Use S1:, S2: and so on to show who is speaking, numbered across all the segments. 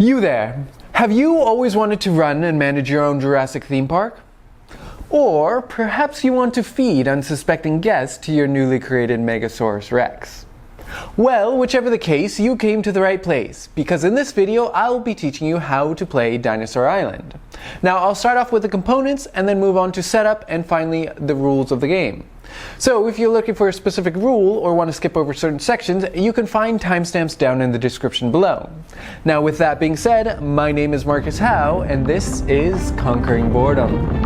S1: You there! Have you always wanted to run and manage your own Jurassic theme park? Or perhaps you want to feed unsuspecting guests to your newly created Megasaurus Rex? Well, whichever the case, you came to the right place, because in this video I'll be teaching you how to play Dinosaur Island. Now I'll start off with the components and then move on to setup and finally the rules of the game. So if you're looking for a specific rule or want to skip over certain sections, you can find timestamps down in the description below. Now with that being said, my name is Marcus Howe and this is Conquering Boredom.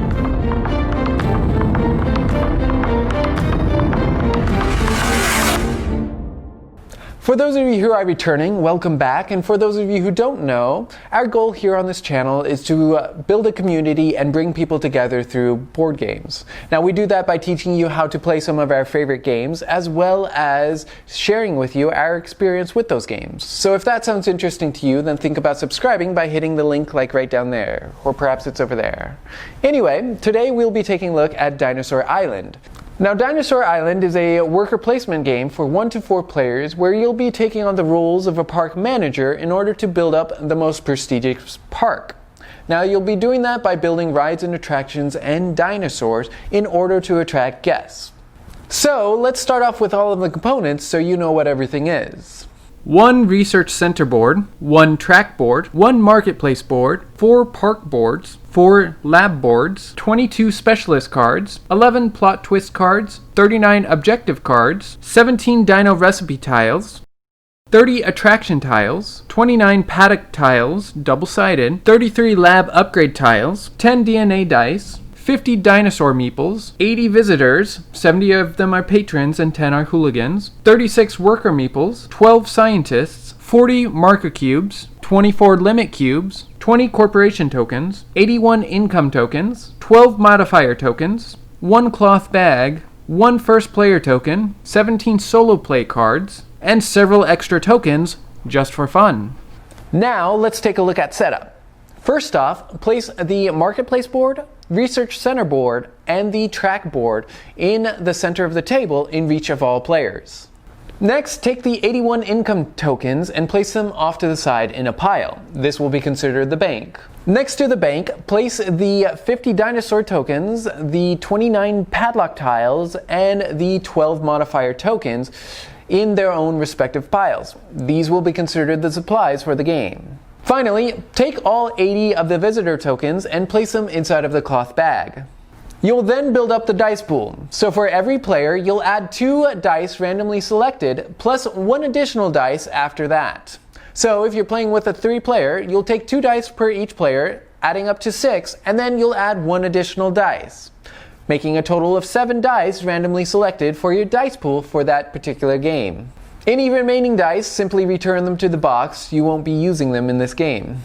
S1: For those of you who are returning, welcome back, and for those of you who don't know, our goal here on this channel is to build a community and bring people together through board games. Now we do that by teaching you how to play some of our favorite games, as well as sharing with you our experience with those games. So if that sounds interesting to you, then think about subscribing by hitting the link like right down there, or perhaps it's over there. Anyway, today we'll be taking a look at Dinosaur Island. Now, Dinosaur Island is a worker placement game for 1 to 4 players where you'll be taking on the roles of a park manager in order to build up the most prestigious park. Now, you'll be doing that by building rides and attractions and dinosaurs in order to attract guests. So, let's start off with all of the components so you know what everything is. 1 research center board, 1 track board, 1 marketplace board, 4 park boards, 4 lab boards, 22 specialist cards, 11 plot twist cards, 39 objective cards, 17 dino recipe tiles, 30 attraction tiles, 29 paddock tiles, double-sided, 33 lab upgrade tiles, 10 DNA dice, 50 dinosaur meeples, 80 visitors, 70 of them are patrons and 10 are hooligans, 36 worker meeples, 12 scientists, 40 marker cubes, 24 limit cubes, 20 corporation tokens, 81 income tokens, 12 modifier tokens, 1 cloth bag, 1 first player token, 17 solo play cards, and several extra tokens just for fun. Now let's take a look at setup. First off, place the marketplace board, research center board, and the track board in the center of the table in reach of all players. Next, take the 81 income tokens and place them off to the side in a pile. This will be considered the bank. Next to the bank, place the 50 dinosaur tokens, the 29 padlock tiles, and the 12 modifier tokens in their own respective piles. These will be considered the supplies for the game. Finally, take all 80 of the visitor tokens and place them inside of the cloth bag. You'll then build up the dice pool. So for every player, you'll add 2 dice randomly selected, plus 1 additional dice after that. So if you're playing with a 3-player, you'll take 2 dice per each player, adding up to 6, and then you'll add 1 additional dice, making a total of 7 dice randomly selected for your dice pool for that particular game. Any remaining dice, simply return them to the box. You won't be using them in this game.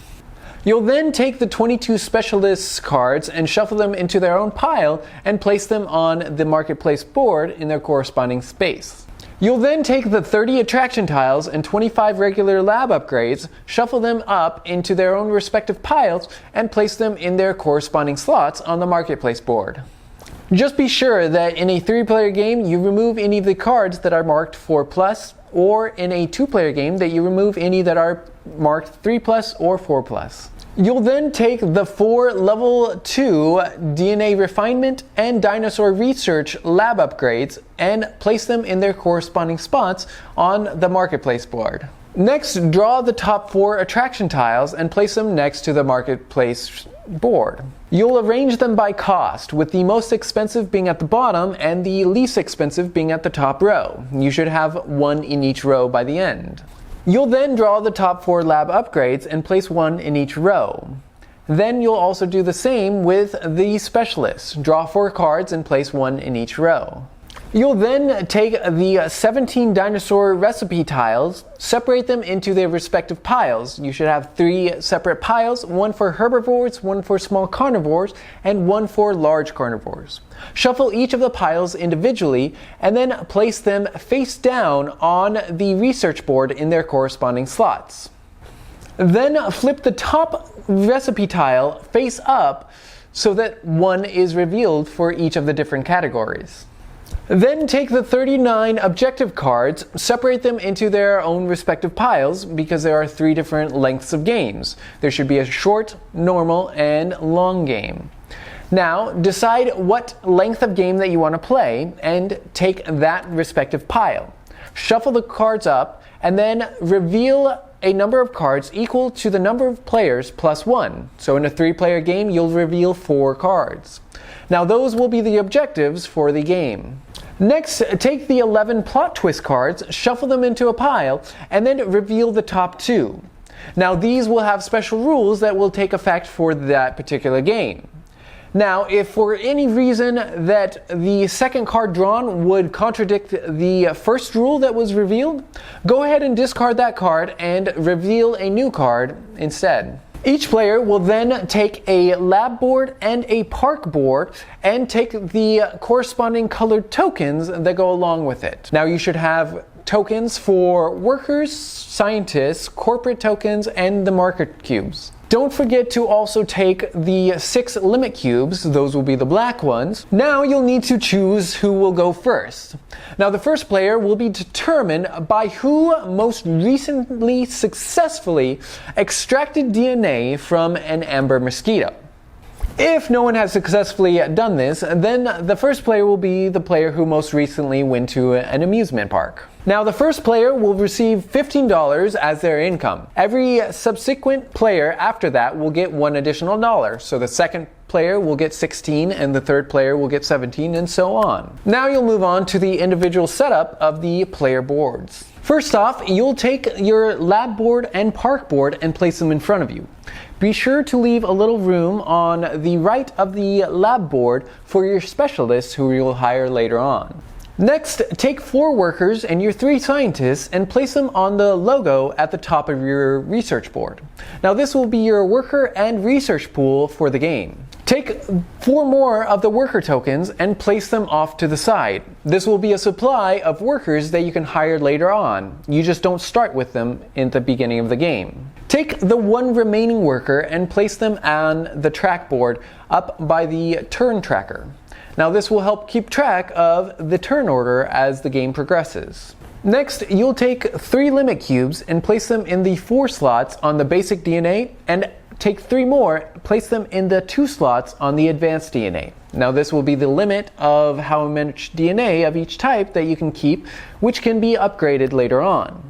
S1: You'll then take the 22 specialist cards and shuffle them into their own pile and place them on the marketplace board in their corresponding space. You'll then take the 30 attraction tiles and 25 regular lab upgrades, shuffle them up into their own respective piles, and place them in their corresponding slots on the marketplace board. Just be sure that in a 3-player game you remove any of the cards that are marked 4+, or in a 2-player game that you remove any that are marked 3+ or 4+. You'll then take the 4 level 2 DNA refinement and dinosaur research lab upgrades and place them in their corresponding spots on the marketplace board. Next, draw the top 4 attraction tiles and place them next to the marketplace board. You'll arrange them by cost, with the most expensive being at the bottom and the least expensive being at the top row. You should have 1 in each row by the end. You'll then draw the top 4 lab upgrades and place 1 in each row. Then you'll also do the same with the specialists. Draw 4 cards and place 1 in each row. You'll then take the 17 dinosaur recipe tiles, separate them into their respective piles. You should have 3 separate piles, 1 for herbivores, 1 for small carnivores, and 1 for large carnivores. Shuffle each of the piles individually and then place them face down on the research board in their corresponding slots. Then flip the top recipe tile face up so that 1 is revealed for each of the different categories. Then take the 39 objective cards, separate them into their own respective piles because there are 3 different lengths of games. There should be a short, normal, and long game. Now, decide what length of game that you want to play and take that respective pile. Shuffle the cards up and then reveal a number of cards equal to the number of players plus 1. So in a 3-player game, you'll reveal 4 cards. Now those will be the objectives for the game. Next, take the 11 plot twist cards, shuffle them into a pile, and then reveal the top 2. Now these will have special rules that will take effect for that particular game. Now, if for any reason that the second card drawn would contradict the first rule that was revealed, go ahead and discard that card and reveal a new card instead. Each player will then take a lab board and a park board and take the corresponding colored tokens that go along with it. Now you should have tokens for workers, scientists, corporate tokens, and the marker cubes. Don't forget to also take the 6 limit cubes, those will be the black ones. Now you'll need to choose who will go first. Now the first player will be determined by who most recently successfully extracted DNA from an amber mosquito. If no one has successfully done this, then the first player will be the player who most recently went to an amusement park. Now the first player will receive $15 as their income. Every subsequent player after that will get $1 additional. So the second player will get 16 and the third player will get 17 and so on. Now you'll move on to the individual setup of the player boards. First off, you'll take your lab board and park board and place them in front of you. Be sure to leave a little room on the right of the lab board for your specialists who you'll hire later on. Next, take 4 workers and your 3 scientists and place them on the logo at the top of your research board. Now this will be your worker and research pool for the game. Take 4 more of the worker tokens and place them off to the side. This will be a supply of workers that you can hire later on. You just don't start with them in the beginning of the game. Take the 1 remaining worker and place them on the track board up by the turn tracker. Now this will help keep track of the turn order as the game progresses. Next, you'll take 3 limit cubes and place them in the 4 slots on the basic DNA, and take 3 more, place them in the 2 slots on the advanced DNA. Now this will be the limit of how much DNA of each type that you can keep, which can be upgraded later on.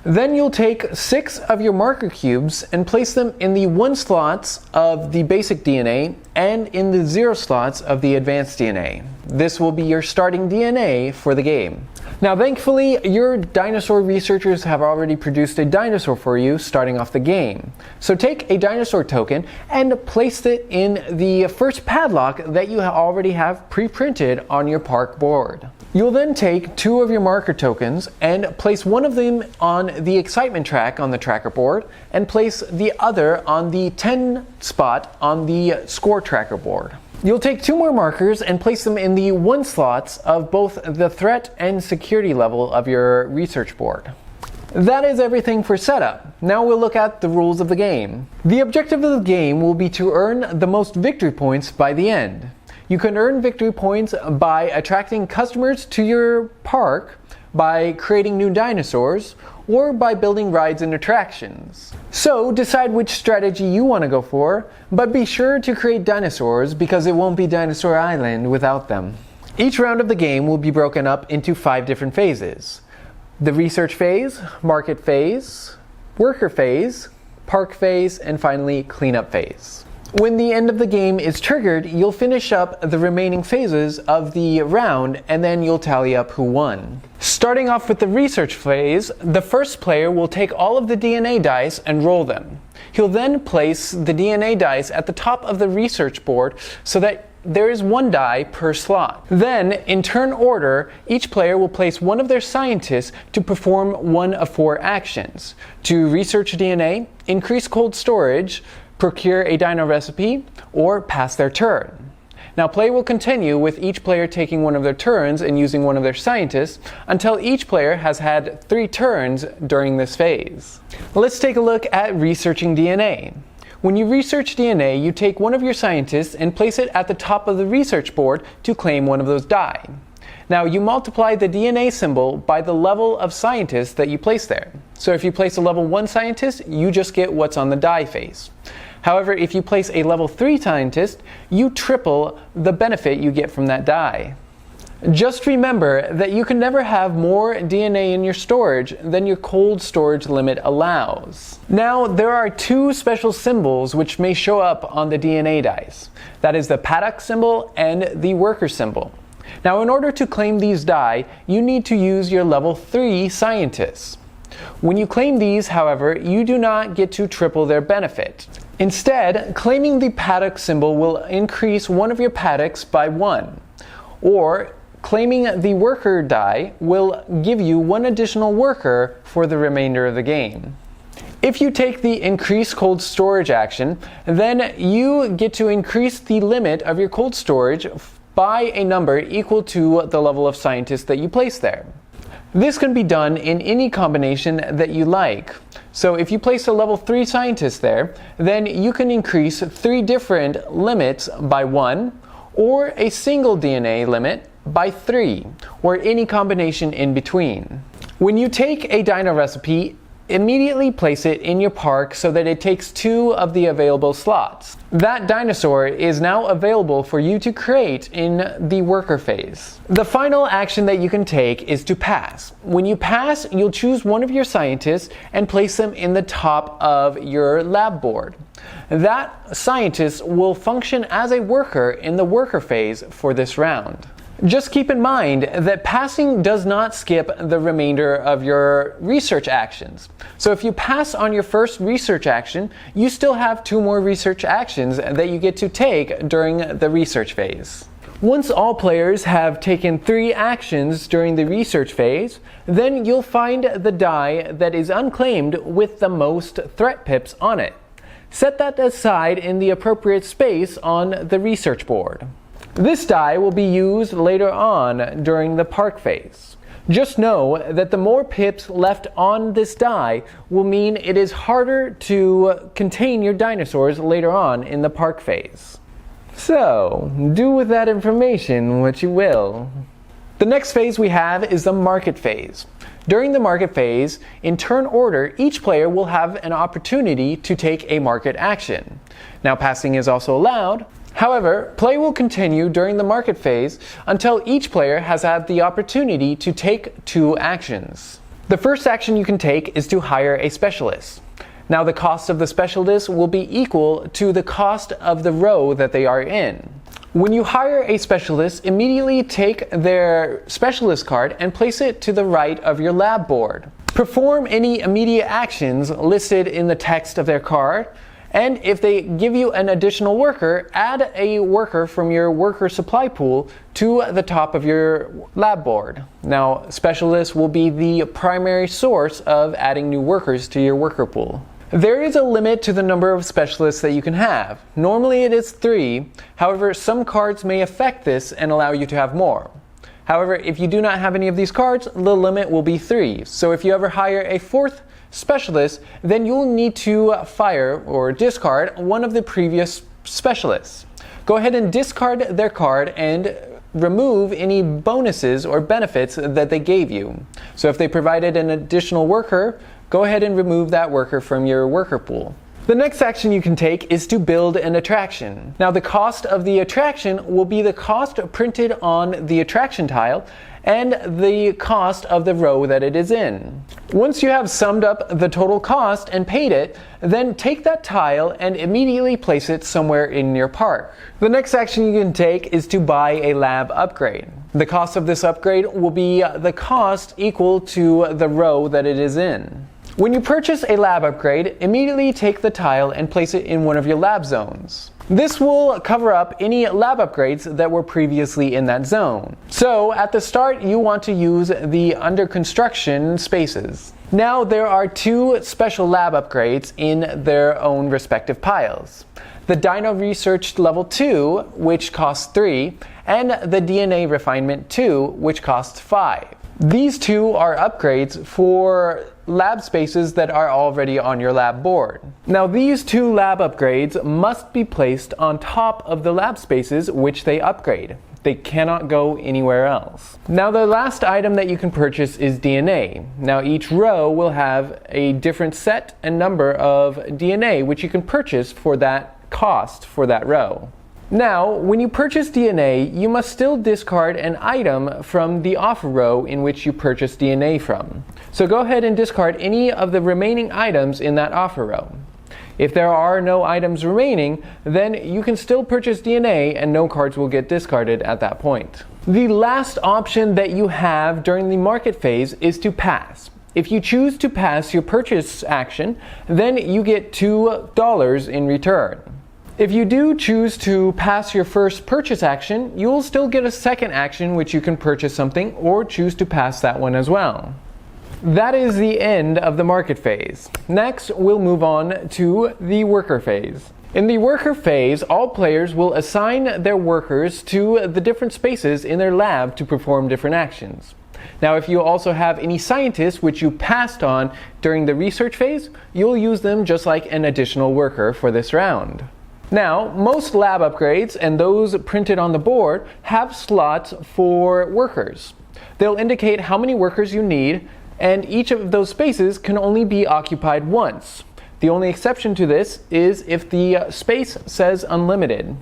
S1: Then you'll take 6 of your marker cubes and place them in the 1 slots of the basic DNA and in the 0 slots of the advanced DNA. This will be your starting DNA for the game. Now thankfully, your dinosaur researchers have already produced a dinosaur for you starting off the game. So take a dinosaur token and place it in the first padlock that you already have pre-printed on your park board. You'll then take 2 of your marker tokens and place one of them on the excitement track on the tracker board and place the other on the 10 spot on the score tracker board. You'll take 2 more markers and place them in the 1 slots of both the threat and security level of your research board. That is everything for setup. Now we'll look at the rules of the game. The objective of the game will be to earn the most victory points by the end. You can earn victory points by attracting customers to your park, by creating new dinosaurs, or by building rides and attractions. So decide which strategy you want to go for, but be sure to create dinosaurs because it won't be Dinosaur Island without them. Each round of the game will be broken up into 5 different phases: the research phase, market phase, worker phase, park phase, and finally cleanup phase. When the end of the game is triggered, you'll finish up the remaining phases of the round and then you'll tally up who won. Starting off with the research phase, the first player will take all of the DNA dice and roll them. He'll then place the DNA dice at the top of the research board so that there is 1 die per slot. Then, in turn order, each player will place one of their scientists to perform one of 4 actions: to research DNA, increase cold storage, procure a dino recipe, or pass their turn. Now play will continue with each player taking one of their turns and using one of their scientists until each player has had 3 turns during this phase. Let's take a look at researching DNA. When you research DNA, you take one of your scientists and place it at the top of the research board to claim one of those die. Now you multiply the DNA symbol by the level of scientist that you place there. So if you place a level 1 scientist, you just get what's on the die face. However, if you place a level 3 scientist, you triple the benefit you get from that die. Just remember that you can never have more DNA in your storage than your cold storage limit allows. Now, there are 2 special symbols which may show up on the DNA dice. That is the Paddock symbol and the worker symbol. Now, in order to claim these die, you need to use your level 3 scientists. When you claim these, however, you do not get to triple their benefit. Instead, claiming the Paddock symbol will increase one of your Paddocks by 1, or claiming the worker die will give you 1 additional worker for the remainder of the game. If you take the increase cold storage action, then you get to increase the limit of your cold storage by a number equal to the level of scientist that you place there. This can be done in any combination that you like. So if you place a level 3 scientist there, then you can increase 3 different limits by 1, or a single DNA limit by 3, or any combination in between. When you take a dino recipe, immediately place it in your park so that it takes 2 of the available slots. That dinosaur is now available for you to create in the worker phase. The final action that you can take is to pass. When you pass, you'll choose one of your scientists and place them in the top of your lab board. That scientist will function as a worker in the worker phase for this round. Just keep in mind that passing does not skip the remainder of your research actions. So if you pass on your first research action, you still have 2 more research actions that you get to take during the research phase. Once all players have taken 3 actions during the research phase, then you'll find the die that is unclaimed with the most threat pips on it. Set that aside in the appropriate space on the research board. This die will be used later on during the park phase. Just know that the more pips left on this die will mean it is harder to contain your dinosaurs later on in the park phase. So, do with that information what you will. The next phase we have is the market phase. During the market phase, in turn order, each player will have an opportunity to take a market action. Now, passing is also allowed. However, play will continue during the market phase until each player has had the opportunity to take 2 actions. The first action you can take is to hire a specialist. Now, the cost of the specialist will be equal to the cost of the row that they are in. When you hire a specialist, immediately take their specialist card and place it to the right of your lab board. Perform any immediate actions listed in the text of their card. And if they give you an additional worker, add a worker from your worker supply pool to the top of your lab board. Now, specialists will be the primary source of adding new workers to your worker pool. There is a limit to the number of specialists that you can have. Normally it is 3, however, some cards may affect this and allow you to have more. However, if you do not have any of these cards, the limit will be 3. So if you ever hire a 4th specialist, then you'll need to fire or discard one of the previous specialists. Go ahead and discard their card and remove any bonuses or benefits that they gave you. So if they provided an additional worker, go ahead and remove that worker from your worker pool. The next action you can take is to build an attraction. Now, the cost of the attraction will be the cost printed on the attraction tile and the cost of the row that it is in. Once you have summed up the total cost and paid it, then take that tile and immediately place it somewhere in your park. The next action you can take is to buy a lab upgrade. The cost of this upgrade will be the cost equal to the row that it is in. When you purchase a lab upgrade, immediately take the tile and place it in one of your lab zones. This will cover up any lab upgrades that were previously in that zone. So at the start, you want to use the under construction spaces. Now there are 2 special lab upgrades in their own respective piles. The Dino Research Level 2, which costs 3, and the DNA Refinement 2, which costs 5. These 2 are upgrades for lab spaces that are already on your lab board. Now, these 2 lab upgrades must be placed on top of the lab spaces which they upgrade. They cannot go anywhere else. Now the last item that you can purchase is DNA. Now each row will have a different set and number of DNA which you can purchase for that cost for that row. Now, when you purchase DNA, you must still discard an item from the offer row in which you purchased DNA from. So go ahead and discard any of the remaining items in that offer row. If there are no items remaining, then you can still purchase DNA and no cards will get discarded at that point. The last option that you have during the market phase is to pass. If you choose to pass your purchase action, then you get $2 in return. If you do choose to pass your first purchase action, you'll still get a second action which you can purchase something or choose to pass that one as well. That is the end of the market phase. Next, we'll move on to the worker phase. In the worker phase, all players will assign their workers to the different spaces in their lab to perform different actions. Now, if you also have any scientists which you passed on during the research phase, you'll use them just like an additional worker for this round. Now, most lab upgrades and those printed on the board have slots for workers. They'll indicate how many workers you need, and each of those spaces can only be occupied once. The only exception to this is if the space says unlimited.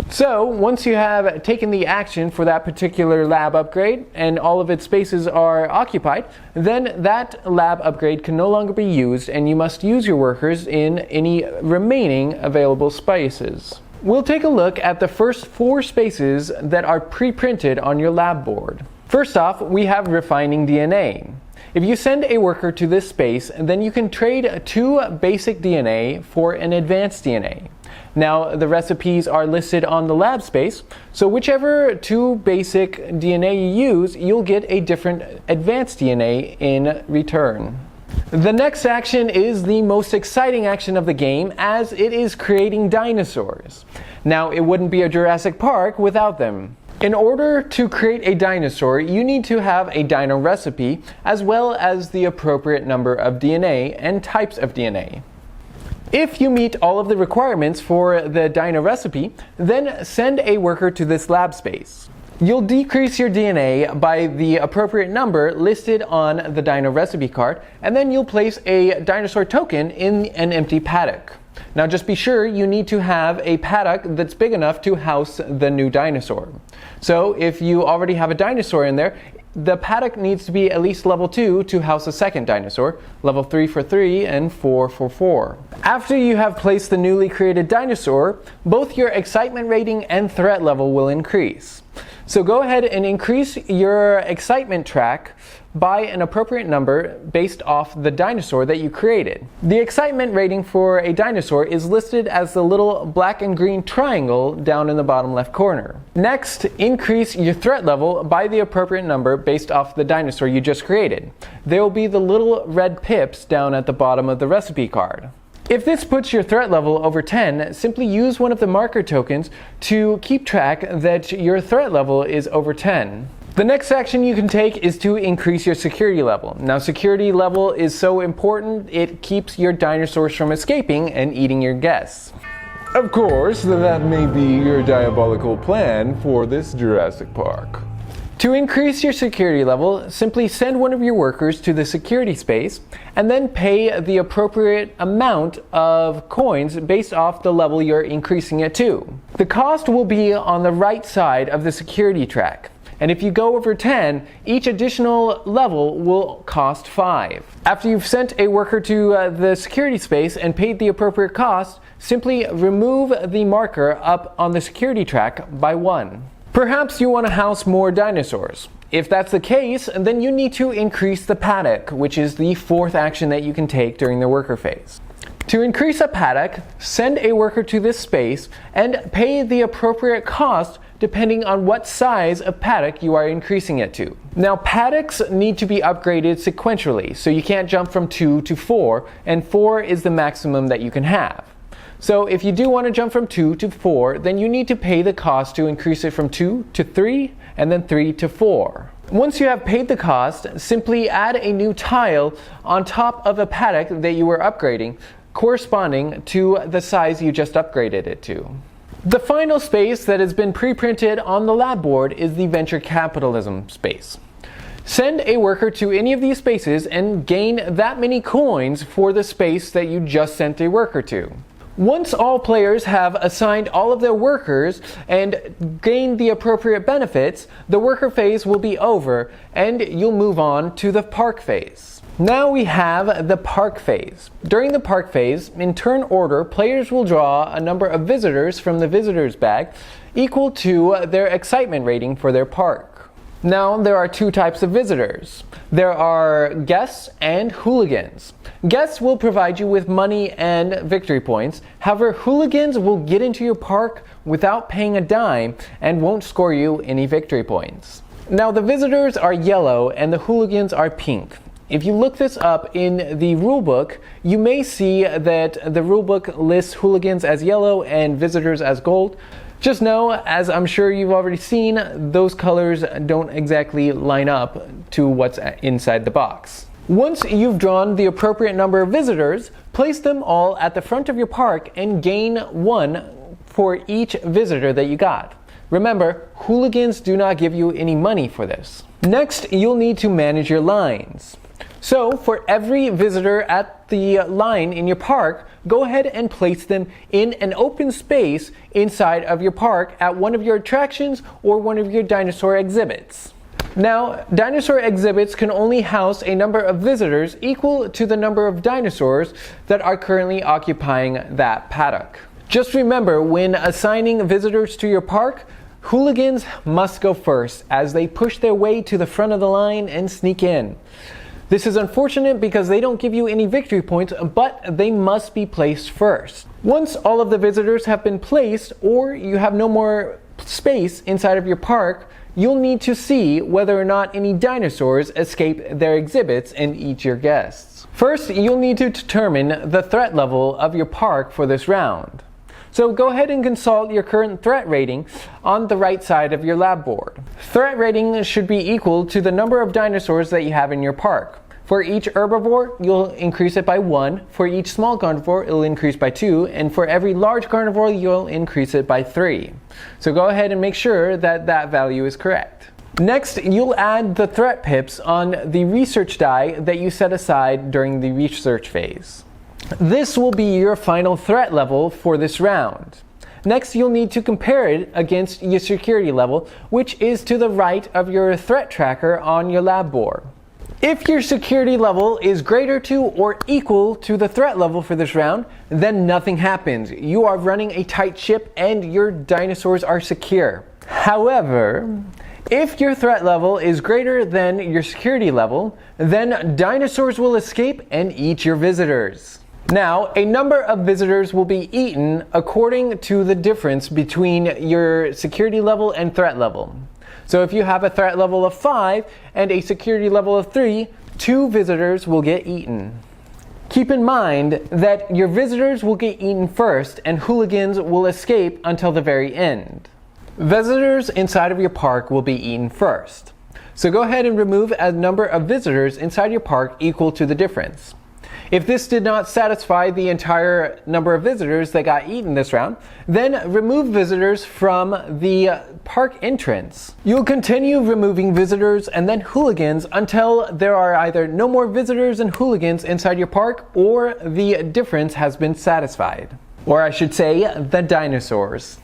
S1: So, once you have taken the action for that particular lab upgrade and all of its spaces are occupied, then that lab upgrade can no longer be used and you must use your workers in any remaining available spaces. We'll take a look at the first 4 spaces that are pre-printed on your lab board. First off, we have refining DNA. If you send a worker to this space, then you can trade 2 basic DNA for an advanced DNA. Now, the recipes are listed on the lab space, so whichever 2 basic DNA you use, you'll get a different advanced DNA in return. The next action is the most exciting action of the game, as it is creating dinosaurs. Now, it wouldn't be a Jurassic Park without them. In order to create a dinosaur, you need to have a dino recipe, as well as the appropriate number of DNA and types of DNA. If you meet all of the requirements for the dino recipe, then send a worker to this lab space. You'll decrease your DNA by the appropriate number listed on the dino recipe card, and then you'll place a dinosaur token in an empty paddock. Now just be sure you need to have a paddock that's big enough to house the new dinosaur. So if you already have a dinosaur in there, the paddock needs to be at least level 2 to house a second dinosaur, level 3 for 3 and 4 for 4. After you have placed the newly created dinosaur, both your excitement rating and threat level will increase. So go ahead and increase your excitement track by an appropriate number based off the dinosaur that you created. The excitement rating for a dinosaur is listed as the little black and green triangle down in the bottom left corner. Next, increase your threat level by the appropriate number based off the dinosaur you just created. There will be the little red pips down at the bottom of the recipe card. If this puts your threat level over 10, simply use one of the marker tokens to keep track that your threat level is over 10. The next action you can take is to increase your security level. Now, security level is so important, it keeps your dinosaurs from escaping and eating your guests.
S2: Of course, that may be your diabolical plan for this Jurassic Park.
S1: To increase your security level, simply send one of your workers to the security space and then pay the appropriate amount of coins based off the level you're increasing it to. The cost will be on the right side of the security track. And if you go over 10, each additional level will cost 5. After you've sent a worker to the security space and paid the appropriate cost, simply remove the marker up on the security track by 1. Perhaps you want to house more dinosaurs. If that's the case, then you need to increase the paddock, which is the 4th action that you can take during the worker phase. To increase a paddock, send a worker to this space and pay the appropriate cost depending on what size of paddock you are increasing it to. Now, paddocks need to be upgraded sequentially, so you can't jump from 2 to 4, and 4 is the maximum that you can have. So if you do want to jump from 2 to 4, then you need to pay the cost to increase it from 2 to 3, and then 3 to 4. Once you have paid the cost, simply add a new tile on top of a paddock that you were upgrading, corresponding to the size you just upgraded it to. The final space that has been pre-printed on the lab board is the venture capitalism space. Send a worker to any of these spaces and gain that many coins for the space that you just sent a worker to. Once all players have assigned all of their workers and gained the appropriate benefits, the worker phase will be over and you'll move on to the park phase. Now we have the park phase. During the park phase, in turn order, players will draw a number of visitors from the visitors bag equal to their excitement rating for their park. Now, there are two types of visitors. There are guests and hooligans. Guests will provide you with money and victory points. However, hooligans will get into your park without paying a dime and won't score you any victory points. Now, the visitors are yellow and the hooligans are pink. If you look this up in the rulebook, you may see that the rulebook lists hooligans as yellow and visitors as gold. Just know, as I'm sure you've already seen, those colors don't exactly line up to what's inside the box. Once you've drawn the appropriate number of visitors, place them all at the front of your park and gain one for each visitor that you got. Remember, hooligans do not give you any money for this. Next, you'll need to manage your lines. So, for every visitor at the line in your park, go ahead and place them in an open space inside of your park at one of your attractions or one of your dinosaur exhibits. Now, dinosaur exhibits can only house a number of visitors equal to the number of dinosaurs that are currently occupying that paddock. Just remember, when assigning visitors to your park, hooligans must go first as they push their way to the front of the line and sneak in. This is unfortunate because they don't give you any victory points, but they must be placed first. Once all of the visitors have been placed, or you have no more space inside of your park, you'll need to see whether or not any dinosaurs escape their exhibits and eat your guests. First, you'll need to determine the threat level of your park for this round. So go ahead and consult your current threat rating on the right side of your lab board. Threat rating should be equal to the number of dinosaurs that you have in your park. For each herbivore, you'll increase it by 1. For each small carnivore, it'll increase by 2. And for every large carnivore, you'll increase it by 3. So go ahead and make sure that that value is correct. Next, you'll add the threat pips on the research die that you set aside during the research phase. This will be your final threat level for this round. Next, you'll need to compare it against your security level, which is to the right of your threat tracker on your lab board. If your security level is greater to or equal to the threat level for this round, then nothing happens. You are running a tight ship and your dinosaurs are secure. However, if your threat level is greater than your security level, then dinosaurs will escape and eat your visitors. Now, a number of visitors will be eaten according to the difference between your security level and threat level. So if you have a threat level of 5 and a security level of 3, 2 visitors will get eaten. Keep in mind that your visitors will get eaten first and hooligans will escape until the very end. Visitors inside of your park will be eaten first. So go ahead and remove a number of visitors inside your park equal to the difference. If this did not satisfy the entire number of visitors that got eaten this round, then remove visitors from the park entrance. You'll continue removing visitors and then hooligans until there are either no more visitors and hooligans inside your park or the difference has been satisfied. Or I should say, the dinosaurs.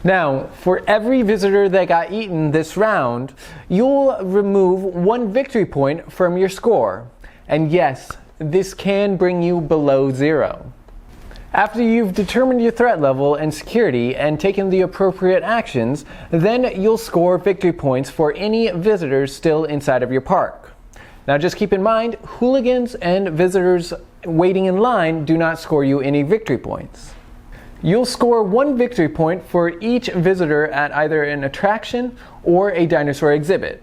S1: Now, for every visitor that got eaten this round, you'll remove 1 victory point from your score. And yes, this can bring you below 0. After you've determined your threat level and security and taken the appropriate actions, then you'll score victory points for any visitors still inside of your park. Now just keep in mind, hooligans and visitors waiting in line do not score you any victory points. You'll score 1 victory point for each visitor at either an attraction or a dinosaur exhibit.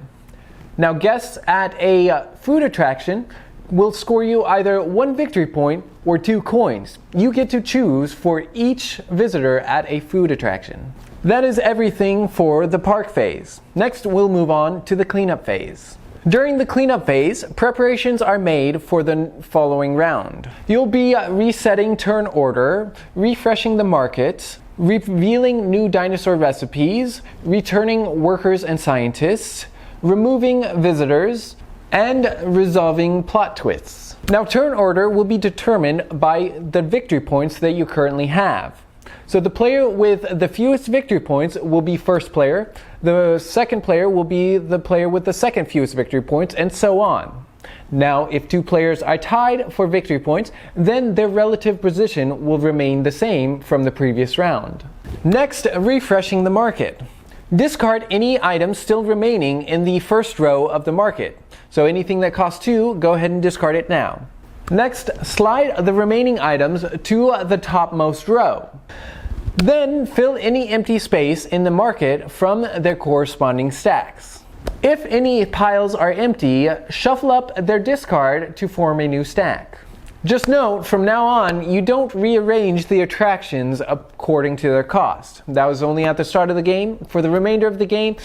S1: Now guests at a food attraction will score you either 1 victory point or 2 coins. You get to choose for each visitor at a food attraction. That is everything for the park phase. Next, we'll move on to the cleanup phase. During the cleanup phase, preparations are made for the following round. You'll be resetting turn order, refreshing the market, revealing new dinosaur recipes, returning workers and scientists, removing visitors, and resolving plot twists. Now, turn order will be determined by the victory points that you currently have. So the player with the fewest victory points will be first player, the second player will be the player with the second fewest victory points, and so on. Now, if two players are tied for victory points, then their relative position will remain the same from the previous round. Next, refreshing the market. Discard any items still remaining in the first row of the market. So anything that costs 2, go ahead and discard it now. Next, slide the remaining items to the topmost row. Then fill any empty space in the market from their corresponding stacks. If any piles are empty, shuffle up their discard to form a new stack. Just note, from now on, you don't rearrange the attractions according to their cost. That was only at the start of the game. For the remainder of the game,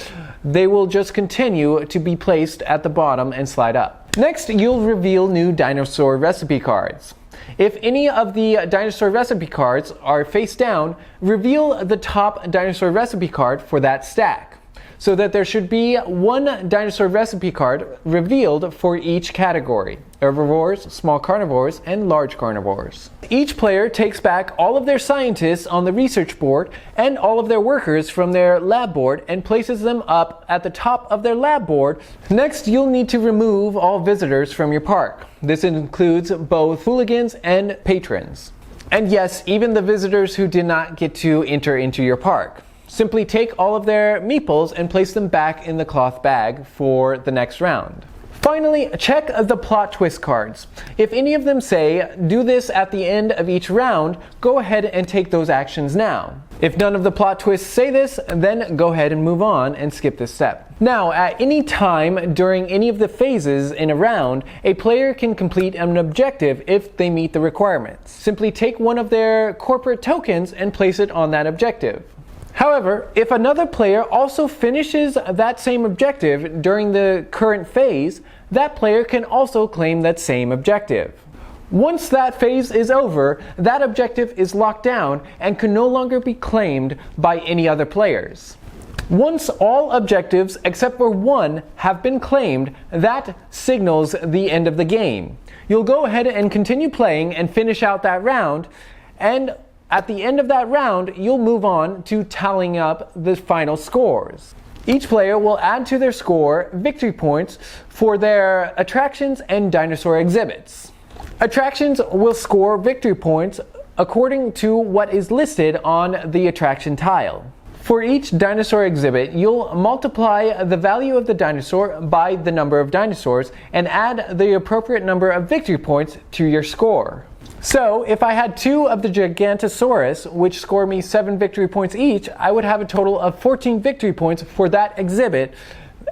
S1: they will just continue to be placed at the bottom and slide up. Next, you'll reveal new dinosaur recipe cards. If any of the dinosaur recipe cards are face down, reveal the top dinosaur recipe card for that stack, so that there should be one dinosaur recipe card revealed for each category: herbivores, small carnivores, and large carnivores. Each player takes back all of their scientists on the research board and all of their workers from their lab board and places them up at the top of their lab board. Next, you'll need to remove all visitors from your park. This includes both hooligans and patrons. And yes, even the visitors who did not get to enter into your park. Simply take all of their meeples and place them back in the cloth bag for the next round. Finally, check the plot twist cards. If any of them say, do this at the end of each round, go ahead and take those actions now. If none of the plot twists say this, then go ahead and move on and skip this step. Now, at any time during any of the phases in a round, a player can complete an objective if they meet the requirements. Simply take one of their corporate tokens and place it on that objective. However, if another player also finishes that same objective during the current phase, that player can also claim that same objective. Once that phase is over, that objective is locked down and can no longer be claimed by any other players. Once all objectives except for one have been claimed, that signals the end of the game. You'll go ahead and continue playing and finish out that round, and at the end of that round, you'll move on to tallying up the final scores. Each player will add to their score victory points for their attractions and dinosaur exhibits. Attractions will score victory points according to what is listed on the attraction tile. For each dinosaur exhibit, you'll multiply the value of the dinosaur by the number of dinosaurs and add the appropriate number of victory points to your score. So, if I had 2 of the Gigantosaurus, which score me 7 victory points each, I would have a total of 14 victory points for that exhibit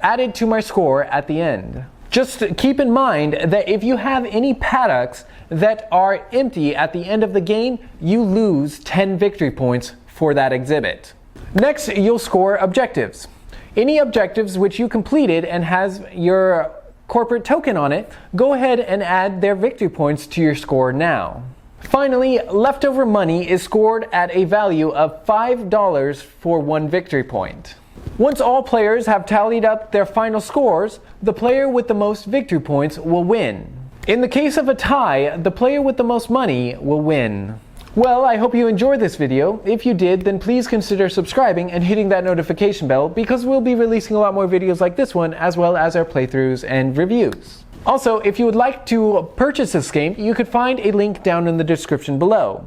S1: added to my score at the end. Just keep in mind that if you have any paddocks that are empty at the end of the game, you lose 10 victory points for that exhibit. Next, you'll score objectives. Any objectives which you completed and has your corporate token on it, go ahead and add their victory points to your score now. Finally, leftover money is scored at a value of $5 for 1 victory point. Once all players have tallied up their final scores, the player with the most victory points will win. In the case of a tie, the player with the most money will win. Well, I hope you enjoyed this video. If you did, then please consider subscribing and hitting that notification bell, because we'll be releasing a lot more videos like this one, as well as our playthroughs and reviews. Also, if you would like to purchase this game, you could find a link down in the description below.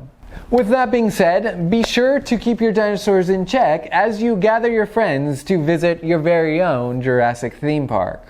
S1: With that being said, be sure to keep your dinosaurs in check as you gather your friends to visit your very own Jurassic Theme Park.